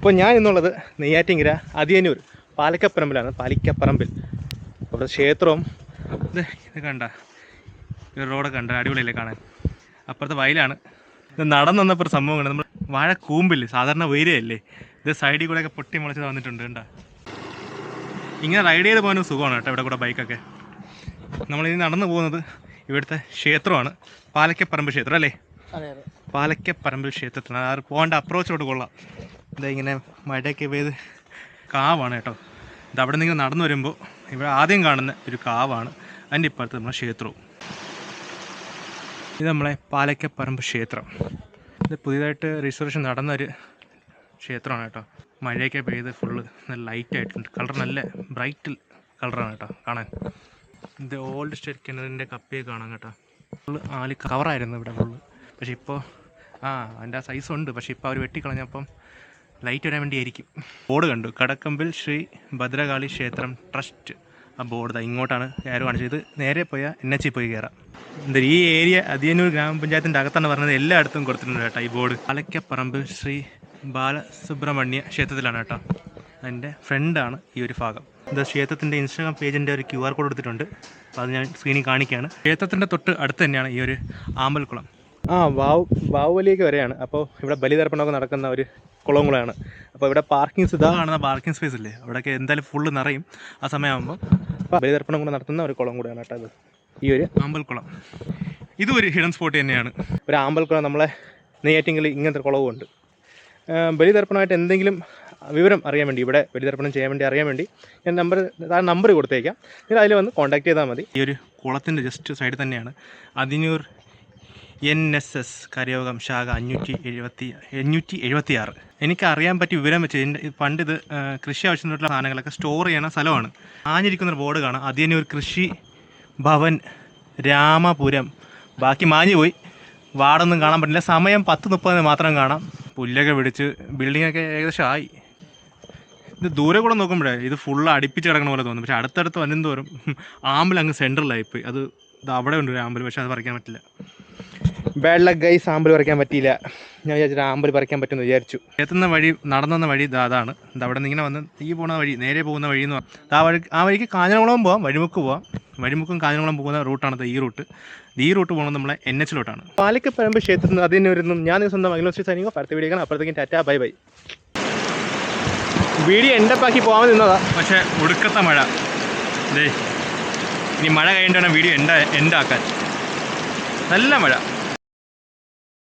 ഇപ്പോൾ ഞാൻ ഇന്നുള്ളത് നെയ്യാറ്റിങ്കര അതിയന്നൂർ പാലിക്കപ്പറമ്പിൽ അവിടെ ക്ഷേത്രവും ഇത് കണ്ട ഒരു റോഡൊക്കെ കണ്ട അടിപൊളിയല്ലേ കാണാൻ. അപ്പുറത്തെ വയലാണ്. ഇത് നടന്നു വന്നപ്പോൾ ഒരു സംഭവം കണ്ട് നമ്മൾ വാഴ കൂമ്പില്ലേ സാധാരണ ഉയരയല്ലേ, ഇത് സൈഡിൽ കൂടെയൊക്കെ പൊട്ടി മുളച്ച് വന്നിട്ടുണ്ട് കണ്ട. ഇങ്ങനെ റൈഡ് ചെയ്ത് പോകാനും സുഖമാണ് കേട്ടോ. ഇവിടെ കൂടെ ബൈക്കൊക്കെ നമ്മളിനി നടന്നു പോകുന്നത് ഇവിടുത്തെ ക്ഷേത്രമാണ്, പാലക്കപ്പറമ്പ് ക്ഷേത്രം അല്ലേ? പാലക്കപ്പറമ്പ് ക്ഷേത്രത്തിനാണ്. അത് പോകേണ്ട അപ്രോച്ചോട്ട് കൊള്ളാം. ഇതാ ഇങ്ങനെ മഴയൊക്കെ പെയ്ത് കാവാണ് കേട്ടോ. ഇത് അവിടെ നിന്ന് നടന്നു വരുമ്പോൾ ഇവിടെ ആദ്യം കാണുന്ന ഒരു കാവാണ്, അതിൻ്റെ ഇപ്പുറത്ത് നമ്മളെ ക്ഷേത്രവും. ഇത് നമ്മളെ പാലക്കപ്പറമ്പ് ക്ഷേത്രം. ഇത് പുതിയതായിട്ട് റിസർവേഷൻ നടന്നൊരു ക്ഷേത്രമാണ് കേട്ടോ. മഴയൊക്കെ പെയ്ത് ഫുള്ള് നല്ല ലൈറ്റ് ആയിട്ടുണ്ട്, കളർ നല്ല ബ്രൈറ്റ് കളറാണ് കേട്ടോ കാണാൻ. ഇത് ഓൾഡ് സ്റ്റേറ്റ് കിണറിൻ്റെ കപ്പിയൊക്കെ കാണാം കേട്ടോ. ഫുള്ള് ആല് കവറായിരുന്നു ഇവിടെ ഫുള്ള്. പക്ഷേ ഇപ്പോൾ അതിൻ്റെ ആ സൈസ് ഉണ്ട്, പക്ഷേ ഇപ്പോൾ അവർ വെട്ടിക്കളഞ്ഞപ്പം ലൈറ്റ് വരാൻ വേണ്ടിയായിരിക്കും. ബോർഡ് കണ്ടു, കടക്കമ്പിൽ ശ്രീ ഭദ്രകാളി ക്ഷേത്രം ട്രസ്റ്റ്. ആ ബോർഡ് ഇങ്ങോട്ടാണ് ആരും കാണിച്ചത്. നേരെ പോയാൽ NH പോയി കയറാം. എന്താ ഈ ഏരിയ അതിയന്നൂർ ഗ്രാമപഞ്ചായത്തിൻ്റെ അകത്താണ് പറഞ്ഞത്, എല്ലായിടത്തും കൊടുത്തിട്ടുണ്ട് കേട്ടോ ഈ ബോർഡ്. പാലക്കപ്പറമ്പ് ശ്രീ ബാലസുബ്രഹ്മണ്യ ക്ഷേത്രത്തിലാണ് കേട്ടോ. അതിൻ്റെ ഫ്രണ്ടാണ് ഈ ഒരു ഭാഗം. ഇത് ക്ഷേത്രത്തിൻ്റെ ഇൻസ്റ്റാഗ്രാം പേജിൻ്റെ ഒരു QR കോഡ് കൊടുത്തിട്ടുണ്ട്, അപ്പോൾ അത് ഞാൻ സ്ക്രീനിൽ കാണിക്കുകയാണ്. ക്ഷേത്രത്തിൻ്റെ തൊട്ട് അടുത്ത് തന്നെയാണ് ഈ ഒരു ആമ്പൽക്കുളം. വാവുവലിയൊക്കെ വരെയാണ്. അപ്പോൾ ഇവിടെ ബലിതർപ്പണമൊക്കെ നടക്കുന്ന ഒരു കുളങ്ങളാണ്. അപ്പോൾ ഇവിടെ പാർക്കിംഗ് ഇതാ കാണുന്ന പാർക്കിംഗ് സ്പേസ് ഇല്ലേ, അവിടെയൊക്കെ എന്തായാലും ഫുള്ള് നിറയും ആ സമയമാകുമ്പോൾ. അപ്പോൾ ബലിതർപ്പണം കൂടെ നടത്തുന്ന ഒരു കുളം കൂടെയാണ് കേട്ടോ അത്, ഈ ഒരു ആമ്പൽക്കുളം. ഇതും ഒരു ഹിഡൻ സ്പോട്ട് തന്നെയാണ്. ഒരു ആമ്പൽക്കുളം നമ്മളെ നെയ്യാറ്റിങ്കൽ ഇങ്ങനത്തെ കുളവും ഉണ്ട്. ബലിതർപ്പണമായിട്ട് എന്തെങ്കിലും വിവരം അറിയാൻ വേണ്ടി, ഇവിടെ ബലിതർപ്പണം ചെയ്യാൻ വേണ്ടി അറിയാൻ വേണ്ടി ഞാൻ നമ്പർ കൊടുത്തേക്കാം, നിങ്ങൾ അതിൽ വന്ന് കോൺടാക്ട് ചെയ്താൽ മതി. ഈ ഒരു കുളത്തിൻ്റെ ജസ്റ്റ് സൈഡിൽ തന്നെയാണ് അതിയന്നൂർ NSS കരയോഗം ശാഖ 576. എനിക്ക് അറിയാൻ പറ്റിയ വിവരം വെച്ച് പണ്ട് ഇത് കൃഷി ആവശ്യത്തിനുള്ള സാധനങ്ങളൊക്കെ സ്റ്റോർ ചെയ്യുന്ന സ്ഥലമാണ്. ആഞ്ഞിരിക്കുന്നൊരു ബോർഡ് കാണാം, അതിയന്നൂർ കൃഷി ഭവൻ രാമപുരം. ബാക്കി മാഞ്ഞു പോയി, വാർഡൊന്നും കാണാൻ പറ്റില്ല. സമയം 10:30 മാത്രം കാണാം. പുല്ലൊക്കെ പിടിച്ച് ബിൽഡിങ്ങൊക്കെ ഏകദേശം ആയി. ഇത് ദൂരെ കൂടെ നോക്കുമ്പോഴേ ഇത് ഫുള്ള് അടുപ്പിച്ച് കിടക്കണ പോലെ തോന്നും. പക്ഷേ അടുത്തടുത്ത് വരുന്നതോറും ആമ്പൽ അങ്ങ് സെൻട്രലായിപ്പോയി. അത് അവിടെ ഉണ്ട് ഒരു ആമ്പൽ, പക്ഷേ അത് പറിക്കാൻ പറ്റില്ല. ബാഡ് ലക്ക് ഗൈസ്, ആമ്പൽ പറിക്കാൻ പറ്റിയില്ല. ഞാൻ വിചാരിച്ചിട്ട് ആമ്പൽ പറിക്കാൻ പറ്റുമെന്ന് വിചാരിച്ചു. എത്തുന്ന വഴി, നടന്ന വഴി അതാണ്. ഇത് അവിടെ നിന്ന് ഇങ്ങനെ വന്ന് ഈ പോകുന്ന വഴി, നേരെ പോകുന്ന വഴി എന്ന് പറഞ്ഞാൽ ആ വഴിക്ക് കാഞ്ഞിരംകുളം പോകാം, വഴിമുക്ക് പോകാം. വഴിമുക്കും കാഞ്ഞിരംകുളം പോകുന്ന റൂട്ടാണ് ഈ റൂട്ട്. ഈ റൂട്ട് പോകുന്നത് നമ്മളെ NH-ലോട്ടാണ്. പാലക്കപ്പറമ്പ് ക്ഷേത്രത്തിൽ അതിന് വരുന്നു. ഞാൻ സ്വന്തം അഗ്നോസ്റ്റിക് സൈനികോ അടുത്ത വീഡിയോ കാണാം. അപ്പോഴത്തേക്കും ടാറ്റാ ബൈ ബൈ. വീഡിയോ എൻഡപ്പാക്കി പോകാൻ നിന്നതാ, പക്ഷേ ഒടുക്കത്തെ മഴ. ഇനി മഴ കഴിഞ്ഞിട്ട് വേണം വീഡിയോ എൻഡാക്കാൻ. നല്ല മഴ.